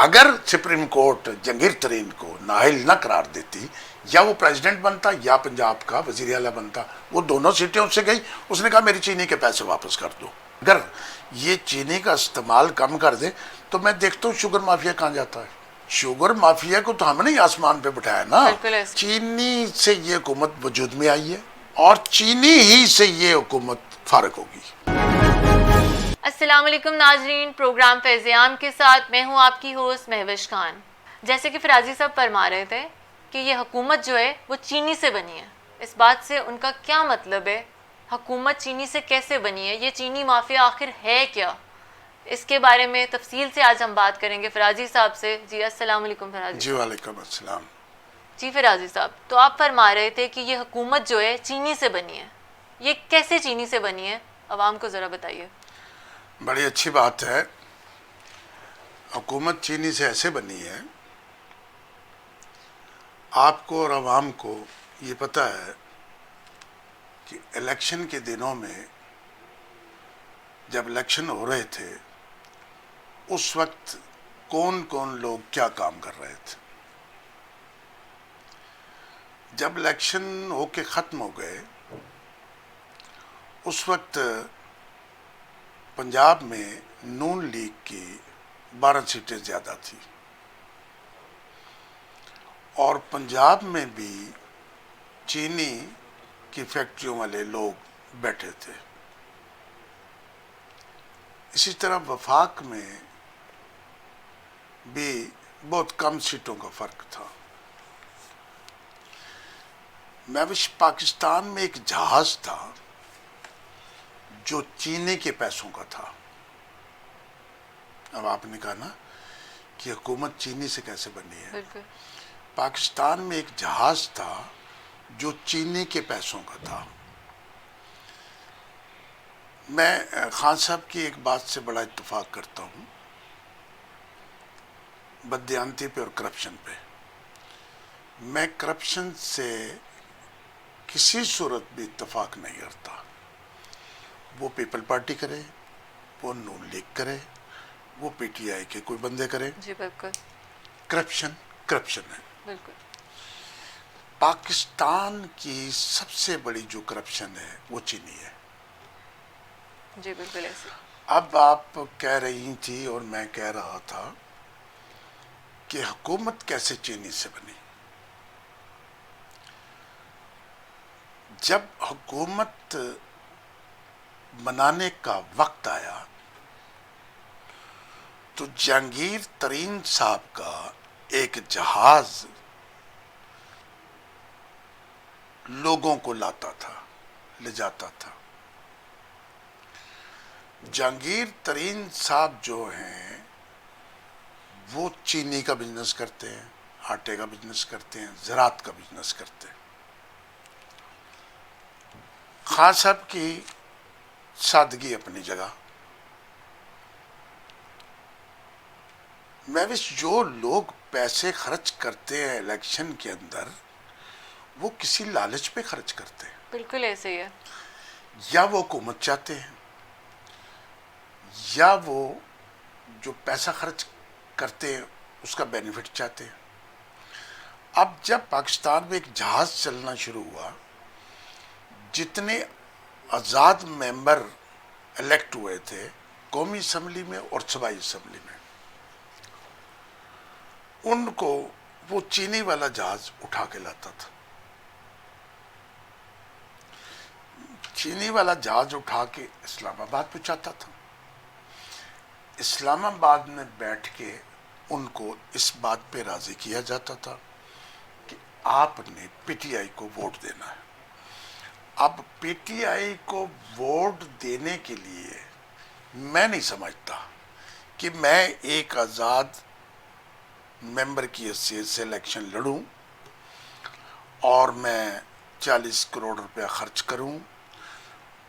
अगर supreme court Jahangir तरीन को नाअहल न करार देती, या वो प्रेसिडेंट बनता या पंजाब का वजीर आला बनता। वो दोनों सीटें उससे गई, उसने कहा मेरी चीनी के पैसे वापस कर दो। अगर ये चीनी का इस्तेमाल कम कर दे तो मैं देखता हूँ शुगर माफिया कहाँ जाता है। शुगर माफिया को तो हमने ही आसमान पे बिठाया ना। चीनी से ये हुकूमत वजूद में आई है और चीनी ही से ये हुकूमत फारग होगी। अस्सलाम वालेकुम नाजरीन, प्रोग्राम फैज़याम के साथ मैं हूँ आपकी होस्ट महविश खान। जैसे कि फराजी साहब फरमा रहे थे कि ये हुकूमत जो है वो चीनी से बनी है। इस बात से उनका क्या मतलब है? हुकूमत चीनी से कैसे बनी है? ये चीनी माफिया आखिर है क्या? इसके बारे में तफसील से आज हम बात करेंगे फराजी साहब से। जी अस्सलाम वालेकुम फराजी। जी वालेकुम अस्सलाम। जी फराजी साहब, तो आप फरमा रहे थे कि ये हुकूमत जो है चीनी से बनी है। ये कैसे चीनी से बनी है, अवाम को ज़रा बताइए। बड़ी अच्छी बात है। हुकूमत चीनी से ऐसे बनी है, आपको और आवाम को ये पता है कि इलेक्शन के दिनों में जब इलेक्शन हो रहे थे उस वक्त कौन कौन लोग क्या काम कर रहे थे। जब इलेक्शन होके ख़त्म हो गए उस वक्त पंजाब में नून लीग की 12 सीटें ज़्यादा थी और पंजाब में भी चीनी की फैक्ट्रियों वाले लोग बैठे थे। इसी तरह वफाक में भी बहुत कम सीटों का फ़र्क था। महविश, पाकिस्तान में एक जहाज़ था जो चीनी के पैसों का था। अब आपने कहा ना कि हुकूमत चीनी से कैसे बनी है। पाकिस्तान में एक जहाज था जो चीनी के पैसों का था। मैं खान साहब की एक बात से बड़ा इत्तेफाक करता हूँ, बददियानती पे और करप्शन पे। मैं करप्शन से किसी सूरत भी इत्तेफाक नहीं करता। वो पीपल पार्टी करे, वो नून लीग करे, वो पीटीआई के कोई बंदे करे। जी बिल्कुल। करप्शन करप्शन है। बिल्कुल। पाकिस्तान की सबसे बड़ी जो करप्शन है वो चीनी है। जी बिल्कुल ऐसे। अब आप कह रही थी और मैं कह रहा था कि हुकूमत कैसे चीनी से बनी। जब हुकूमत बनाने का वक्त आया तो जहांगीर तरीन साहब का एक जहाज लोगों को लाता था, ले जाता था। जहांगीर तरीन साहब जो हैं वो चीनी का बिजनेस करते हैं, आटे का बिजनेस करते हैं, ज़राअत का बिजनेस करते हैं। खान साहब की सादगी अपनी जगह। महविश, जो लोग पैसे खर्च करते हैं इलेक्शन के अंदर वो किसी लालच पे खर्च करते हैं। बिल्कुल ऐसे ही है। या वो हुकूमत चाहते हैं या वो जो पैसा खर्च करते हैं उसका बेनिफिट चाहते हैं। अब जब पाकिस्तान में एक जहाज चलना शुरू हुआ, जितने आज़ाद मेंबर इलेक्ट हुए थे कौमी असम्बली में और सूबाई असम्बली में, उनको वो चीनी वाला जहाज उठा के लाता था। चीनी वाला जहाज उठा के इस्लामाबाद पहुंचाता था। इस्लामाबाद में बैठ के उनको इस बात पे राजी किया जाता था कि आपने पीटीआई को वोट देना है। अब पीटीआई को वोट देने के लिए मैं नहीं समझता कि मैं एक आज़ाद मेंबर की हैसियत से इलेक्शन लड़ूं और मैं 40 करोड़ रुपया खर्च करूं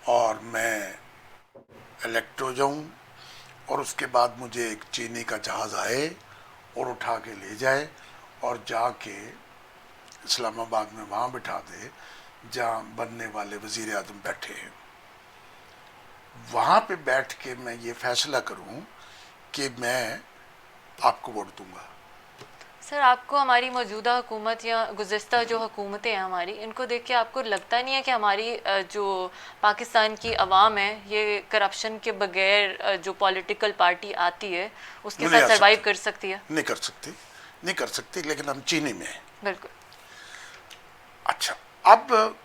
और मैं इलेक्ट हो जाऊं और उसके बाद मुझे एक चीनी का जहाज़ आए और उठा के ले जाए और जाके इस्लामाबाद में वहाँ बिठा दे जहाँ बनने वाले वज़ीर आज़म बैठे हैं। वहाँ पे बैठ के मैं ये फैसला करूँ कि मैं आपको वोट दूंगा। सर, आपको हमारी मौजूदा हुकूमत या गुज़िस्ता जो हुकूमतें हैं हमारी, इनको देख के आपको लगता नहीं है कि हमारी जो पाकिस्तान की आवाम है ये करप्शन के बगैर जो पॉलिटिकल पार्टी आती है उसके नहीं साथ आ सरवाइव सकती, कर सकती है? नहीं कर सकती, नहीं कर सकती, लेकिन हम चीनी में हैं। बिल्कुल। अच्छा, अब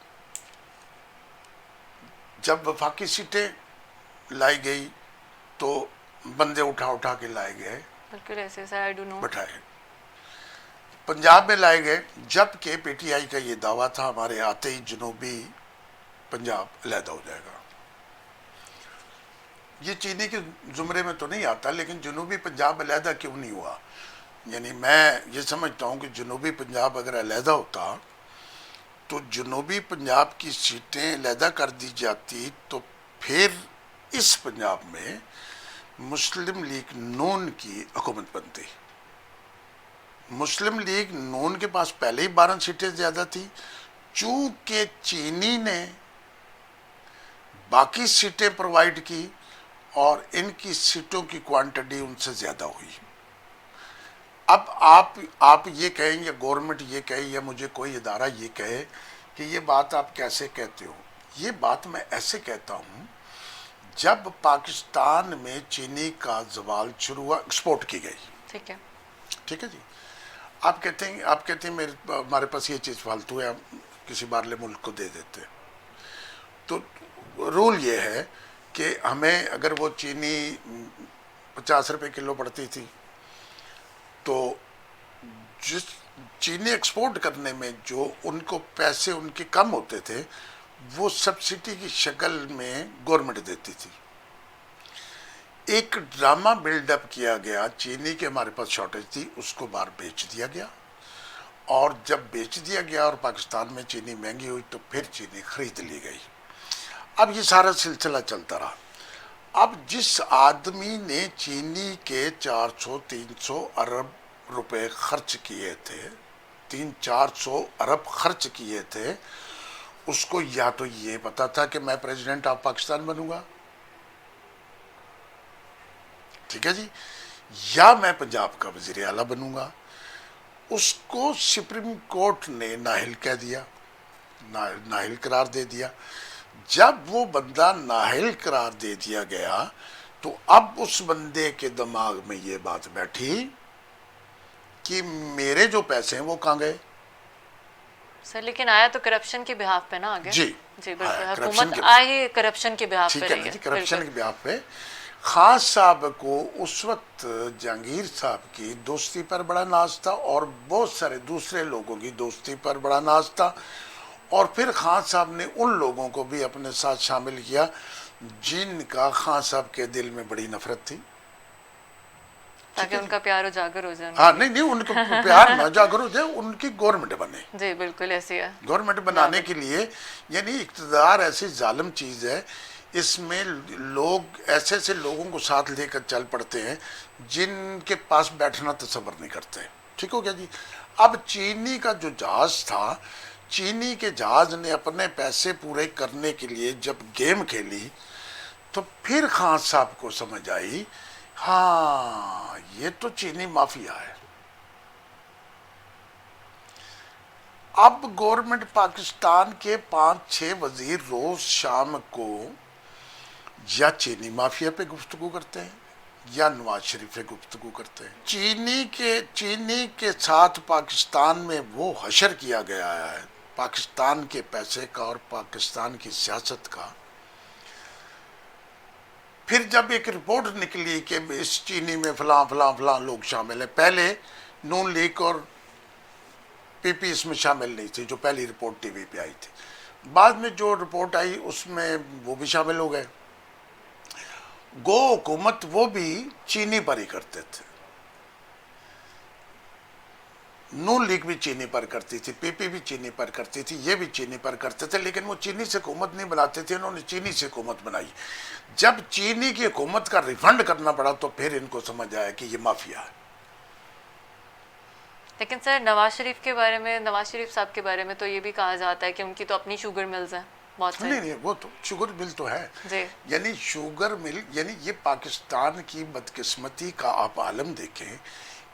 जब वफाकी सीटें लाई गई तो बंदे उठा उठा के लाए गए, बिल्कुल ऐसे सर, आई डू नो। बैठाए, पंजाब में लाए गए, जबकि पीटीआई का ये दावा था हमारे आते ही जनूबी पंजाब अलहदा हो जाएगा। ये चीनी के जुमरे में तो नहीं आता, लेकिन जनूबी पंजाब अलहदा क्यों नहीं हुआ? यानी मैं ये समझता हूँ कि जनूबी पंजाब अगर अलहदा होता तो जनूबी पंजाब की सीटें अलहदा कर दी जाती, तो फिर इस पंजाब में मुस्लिम लीग नून की हुकूमत बनती। मुस्लिम लीग नून के पास पहले ही 12 सीटें ज़्यादा थी, चूंकि चीनी ने बाकी सीटें प्रोवाइड की और इनकी सीटों की क्वांटिटी उनसे ज़्यादा हुई। अब आप ये कहें या गवर्नमेंट ये कहे या मुझे कोई इदारा ये कहे कि ये बात आप कैसे कहते हो, ये बात मैं ऐसे कहता हूँ, जब पाकिस्तान में चीनी का जवाल शुरू हुआ, एक्सपोर्ट की गई, ठीक है, ठीक है जी, आप कहते हैं हमारे पास ये चीज़ फालतू है, हम किसी बाहरले मुल्क को दे देते हैं। तो रूल ये है कि हमें अगर वो चीनी 50 रुपए किलो पड़ती थी, तो जिस चीनी एक्सपोर्ट करने में जो उनको पैसे उनके कम होते थे, वो सब्सिडी की शक्ल में गवर्नमेंट देती थी। एक ड्रामा बिल्डअप किया गया, चीनी के हमारे पास शॉर्टेज थी, उसको बाहर बेच दिया गया, और जब बेच दिया गया और पाकिस्तान में चीनी महंगी हुई तो फिर चीनी खरीद ली गई। अब ये सारा सिलसिला चलता रहा। अब जिस आदमी ने चीनी के 400-300 अरब रुपए खर्च किए थे, 300-400 अरब खर्च किए थे, उसको या तो ये पता था कि मैं प्रेसिडेंट ऑफ पाकिस्तान बनूंगा, ठीक है जी, या मैं पंजाब का वजीर आला बनूंगा। उसको सुप्रीम कोर्ट ने नाहिल कह दिया, नाहिल करार दे दिया। जब वो बंदा नाहिल करार दे दिया गया तो अब उस बंदे के दिमाग में ये बात बैठी कि मेरे जो पैसे हैं वो कहाँ गए। सर लेकिन आया तो करप्शन के बिहाफ पे ना आगे। जी जी बिल्कुल, करप्शन हुकूमत आई करप्शन के बिहाफ पे ठीक रही है है। जी, करप्शन बिल्कुल। के बिहाफ पे खान साहब को उस वक्त जहांगीर साहब की दोस्ती पर बड़ा नाज था और बहुत सारे दूसरे लोगों की दोस्ती पर बड़ा नाज था, और फिर खान साहब ने उन लोगों को भी अपने साथ शामिल किया जिनका खान साहब के दिल में बड़ी नफरत थी, ताकि उनका प्यार उजागर हो जाए। हाँ नहीं उनको प्यार ना उजागर हो जाए, उनकी गवर्नमेंट बने। जी बिल्कुल ऐसी है। गवर्नमेंट बनाने के लिए, यानी इक़्तिदार ऐसी जालिम चीज़ है, इसमें लोग ऐसे ऐसे लोगों को साथ लेकर चल पड़ते हैं जिनके पास बैठना तसव्वुर नहीं करते। ठीक हो गया जी। अब चीनी का जो जहाज था, चीनी के जहाज ने अपने पैसे पूरे करने के लिए जब गेम खेली तो फिर खान साहब को समझ आई, हाँ ये तो चीनी माफिया है। अब गवर्नमेंट पाकिस्तान के 5-6 वजीर रोज शाम को या चीनी माफिया पे गुफ्तगू करते हैं या नवाज शरीफ पे गुफ्तगू करते हैं। चीनी के साथ पाकिस्तान में वो हशर किया गया है पाकिस्तान के पैसे का और पाकिस्तान की सियासत का। फिर जब एक रिपोर्ट निकली कि इस चीनी में फलां फलां फलां लोग शामिल हैं, पहले नून लीग और पीपी इसमें शामिल नहीं थी, जो पहली रिपोर्ट टीवी पे आई थी। बाद में जो रिपोर्ट आई उसमें वो भी शामिल हो गए। गो हुकूमत वो भी चीनी पर ही करते थे, नून लीग भी चीनी पर करती थी, पीपी भी चीनी पर करती थी, ये भी चीनी पर करते थे, लेकिन वो चीनी से हुकूमत नहीं बनाते थे, उन्होंने चीनी से हुकूमत बनाई। जब चीनी की हुकूमत का रिफंड करना पड़ा तो फिर इनको समझ आया कि ये माफिया है। लेकिन सर नवाज शरीफ के बारे में, नवाज शरीफ साहब के बारे में तो ये भी कहा जाता है कि उनकी तो अपनी शुगर मिल्स हैं, बहुत सही। नहीं, वो तो शुगर मिल तो है जी यानी शुगर मिल, यानी ये पाकिस्तान की बदकिस्मती का आप आलम देखें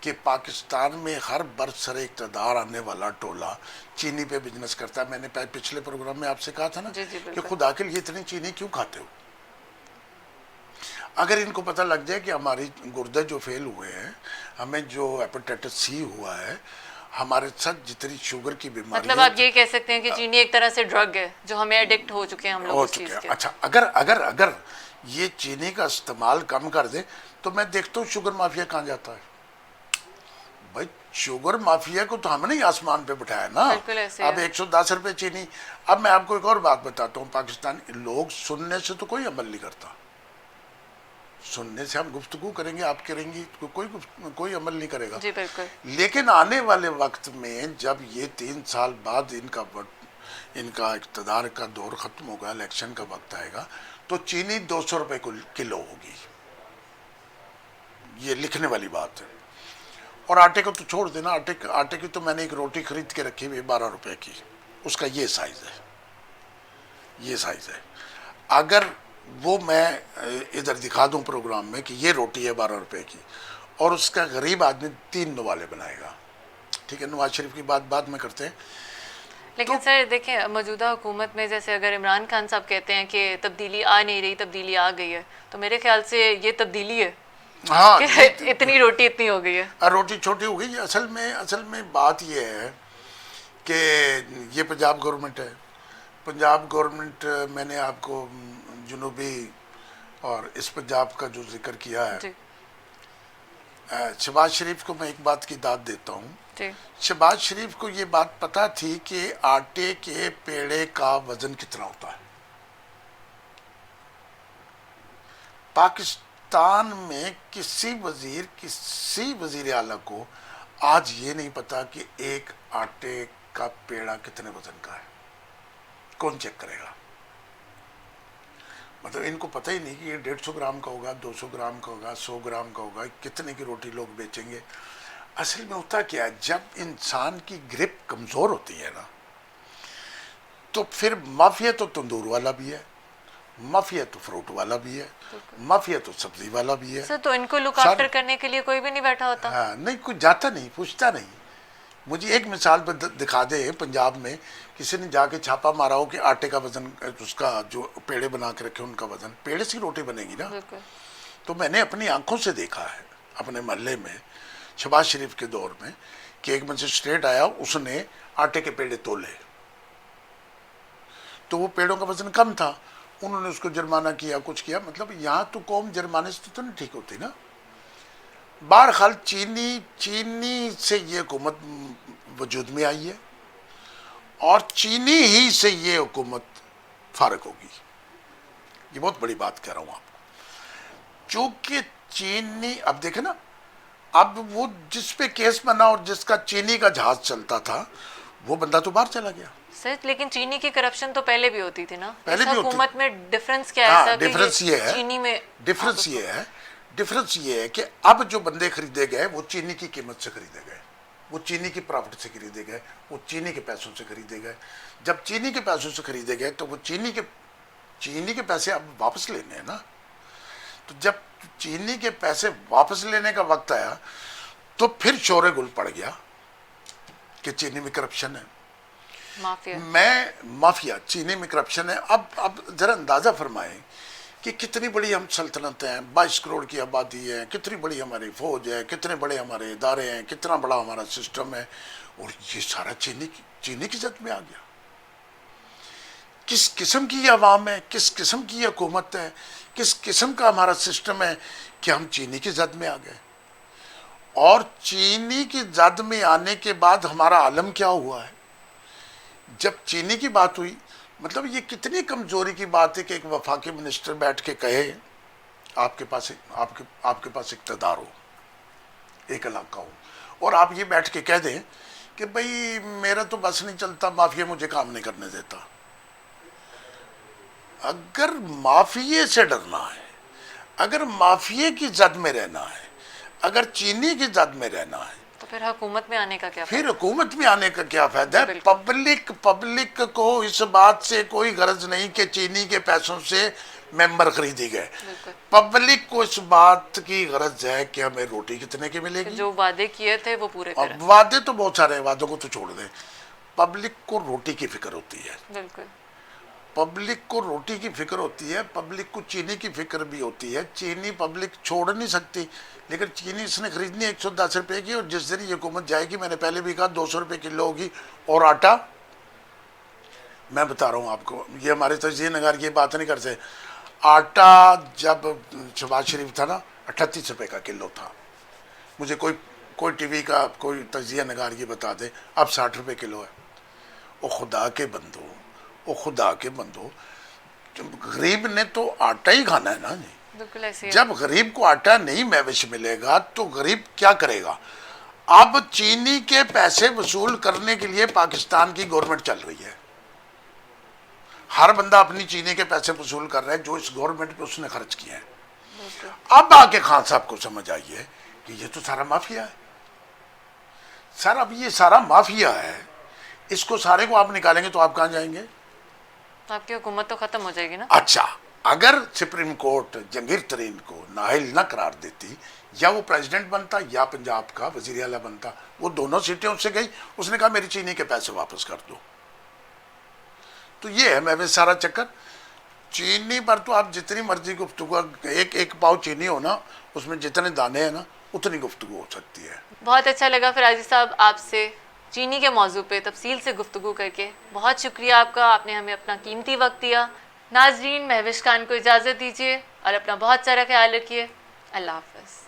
कि पाकिस्तान में हर बरसरे इक़्तिदार आने वाला टोला चीनी पे बिजनेस करता है। मैंने पिछले प्रोग्राम में आपसे कहा था ना जी जी कि बिल्कुल। खुदा के लिए इतनी चीनी क्यों खाते हो। अगर इनको पता लग जाए कि हमारी गुर्दे जो फेल हुए हैं, हमें जो हेपेटाइटिस सी हुआ है, हमारे साथ जितनी शुगर की बीमारी मतलब आप ये कह सकते हैं कि चीनी एक तरह से ड्रग है जो हमें एडिक्ट हो चुके हैं हम लोग हो उस चुके चीज हैं। के। अच्छा, अगर अगर अगर ये चीनी का इस्तेमाल कम कर दे तो मैं देखता हूँ शुगर माफिया कहाँ जाता है। भाई शुगर माफिया को तो हमने ही आसमान पे बिठाया ना। बिल्कुल ऐसे अब है। 110 रुपए चीनी। अब मैं आपको एक और बात बताता हूँ, पाकिस्तान लोग सुनने से तो कोई अमल नहीं करता। सुनने से हम गुफ्तगू करेंगे, आप करेंगी, तो कोई अमल नहीं करेगा। जी बिल्कुल। लेकिन आने वाले वक्त में जब ये 3 साल बाद इनका इक़्तिदार का दौर ख़त्म होगा, इलेक्शन का वक्त आएगा, तो चीनी 200 रुपये किलो होगी। ये लिखने वाली बात है। और आटे को तो छोड़ देना, आटे की तो मैंने एक रोटी खरीद के रखी हुई 12 रुपये की, उसका ये साइज़ है, ये साइज़ है। अगर वो मैं इधर दिखा दूं प्रोग्राम में कि ये रोटी है 12 रुपये की, और उसका गरीब आदमी 3 नवाले बनाएगा। ठीक है, नवाज शरीफ की बात बाद में करते हैं। लेकिन सर देखें, मौजूदा हुकूमत में जैसे अगर इमरान खान साहब कहते हैं कि तब्दीली आ नहीं रही, तब्दीली आ गई है, तो मेरे ख्याल से ये तब्दीली है। हाँ, कि इतनी रोटी इतनी हो गई है। रोटी छोटी हो गई। असल में बात ये है कि ये पंजाब गवर्नमेंट है। पंजाब गवर्नमेंट, मैंने आपको जुनूबी और इस पंजाब का जो जिक्र किया है, जी शहबाज शरीफ को मैं एक बात की दाद देता हूँ। जी शहबाज शरीफ को ये बात पता थी कि आटे के पेड़े का वजन कितना होता है। पाकिस्तान में किसी वजीर आला को आज ये नहीं पता कि एक आटे का पेड़ा कितने वजन का है। कौन चेक करेगा? मतलब इनको पता ही नहीं कि ये 150 ग्राम का होगा, 200 ग्राम का होगा, 100 ग्राम का होगा, कितने की रोटी लोग बेचेंगे। असल में होता क्या है, जब इंसान की ग्रिप कमज़ोर होती है ना, तो फिर माफिया तो तंदूर वाला भी है, माफिया तो फ्रूट वाला भी है, माफिया तो सब्जी वाला भी है। सर, तो इनको लुक आफ्टर करने के लिए कोई भी नहीं बैठा होता? हाँ, नहीं, कोई जाता नहीं, पूछता नहीं। मुझे एक मिसाल पर दिखा दे, पंजाब में किसी ने जाके छापा मारा हो कि आटे का वजन, उसका जो पेड़े बना के रखे उनका वजन, पेड़े से रोटी बनेगी ना। तो मैंने अपनी आंखों से देखा है अपने मोहल्ले में शहबाज शरीफ के दौर में कि एक मजिस्ट्रेट आया, उसने आटे के पेड़े तोले, तो वो पेड़ों का वजन कम था, उन्होंने उसको जुर्माना किया, कुछ किया। मतलब यहाँ तो कौम जुर्माने से तो नहीं ठीक होती ना। बहरहाल चीनी से ये हुकूमत वजूद में आई है और चीनी ही से ये हुकूमत फारग होगी। ये बहुत बड़ी बात कह रहा हूँ आपको, क्योंकि चीनी, अब देखे ना, अब वो जिस पे केस बना और जिसका चीनी का जहाज चलता था, वो बंदा तो बाहर चला गया। सर, लेकिन चीनी की करप्शन तो पहले भी होती थी ना। पहले भी हुकूमत में डिफरेंस क्या है? हाँ, डिफरेंस ये है, चीनी में डिफरेंस ये है कि अब जो बंदे खरीदे गए वो चीनी की कीमत से खरीदे गए, वो चीनी की प्रॉफिट से खरीदे गए, वो चीनी के पैसों से खरीदे गए। जब चीनी के पैसों से खरीदे गए तो वो चीनी के पैसे अब वापस लेने हैं ना। तो जब चीनी के पैसे वापस लेने का वक्त आया तो फिर शोरे गुल पड़ गया कि चीनी में करप्शन है, माफिया चीनी में करप्शन है। अब जरा अंदाजा फरमाएं कि कितनी बड़ी हम सल्तनत हैं, 22 करोड़ की आबादी है, कितनी बड़ी हमारी फौज है, कितने बड़े हमारे इदारे हैं, कितना बड़ा हमारा सिस्टम है, और ये सारा चीनी की जद में आ गया। किस किस्म की आवाम है, किस किस्म की हुकूमत है, किस किस्म का हमारा सिस्टम है कि हम चीनी की जद में आ गए। और चीनी की जद में आने के बाद हमारा आलम क्या हुआ है। जब चीनी की बात हुई, मतलब ये कितनी कमजोरी की बात है कि एक वफाकी मिनिस्टर बैठ के कहे आपके पास इक़्तिदार हो, एक इलाका हो, और आप ये बैठ के कह दें कि भाई मेरा तो बस नहीं चलता, माफिया मुझे काम नहीं करने देता। अगर माफिये से डरना है, अगर माफिये की जद में रहना है, अगर चीनी की जद में रहना है, तो फिर हुकूमत में आने का क्या फिर हुकूमत में आने का क्या फायदा है? बिल्कुल। पब्लिक को इस बात से कोई गरज नहीं कि चीनी के पैसों से मेंबर खरीदी गए। बिल्कुल। पब्लिक को इस बात की गरज है कि हमें रोटी कितने की कि मिलेगी। जो वादे किए थे वो पूरे और करें। वादे तो बहुत सारे हैं, वादों को तो छोड़ दें। पब्लिक को रोटी की फिक्र होती है, बिल्कुल। पब्लिक को रोटी की फिक्र होती है, पब्लिक को चीनी की फिक्र भी होती है। चीनी पब्लिक छोड़ नहीं सकती, लेकिन चीनी इसने खरीदनी है 110 रुपए की, और जिस दिन ये हुकूमत जाएगी, मैंने पहले भी कहा 200 रुपए किलो होगी। और आटा, मैं बता रहा हूँ आपको, ये हमारे तजिए नगार की बात नहीं करते। आटा जब शहबाज शरीफ था ना, 38 रुपए का किलो था। मुझे कोई टीवी का कोई तजिया नगार की बता दे, अब 60 रुपए किलो है। ओ खुदा के बंदो, ओ खुदा के बंदो, गरीब ने तो आटा ही खाना है ना जी। बिल्कुल ऐसे ही है। जब गरीब को आटा नहीं महविश मिलेगा तो गरीब क्या करेगा? अब चीनी के पैसे वसूल करने के लिए पाकिस्तान की गवर्नमेंट चल रही है। हर बंदा अपनी चीनी के पैसे वसूल कर रहा है जो इस गवर्नमेंट पे उसने खर्च किए हैं। बिल्कुल। अब आके खान साहब को समझ आइए कि ये तो सारा माफिया है सर। अब ये सारा माफिया है, इसको सारे को आप निकालेंगे तो आप कहाँ जाएंगे? तो आपकी हुकूमत तो खत्म हो जाएगी ना। अच्छा, अगर सुप्रीम कोर्ट जंगीर तरीन को नाअहल न करार देती, या वो प्रेसिडेंट बनता या पंजाब का वजीर आला बनता, वो दोनों सीटें उससे गई। उसने कहा मेरी चीनी के पैसे वापस कर दो। तो ये है मैं सारा चक्कर। चीनी पर तो आप जितनी मर्जी गुफ्तगू, एक पाव चीनी हो ना, उसमें जितने दाने हैं ना, उतनी गुफ्तगू हो सकती है। बहुत अच्छा लगा फराजी साहब आपसे चीनी के मौजू पे तफसील से गुफ्तगू करके। बहुत शुक्रिया आपका, आपने हमें अपना कीमती वक्त दिया। नाजरीन, महविश खान को इजाज़त दीजिए और अपना बहुत सारा ख्याल रखिए। अल्लाह हाफ़िज़।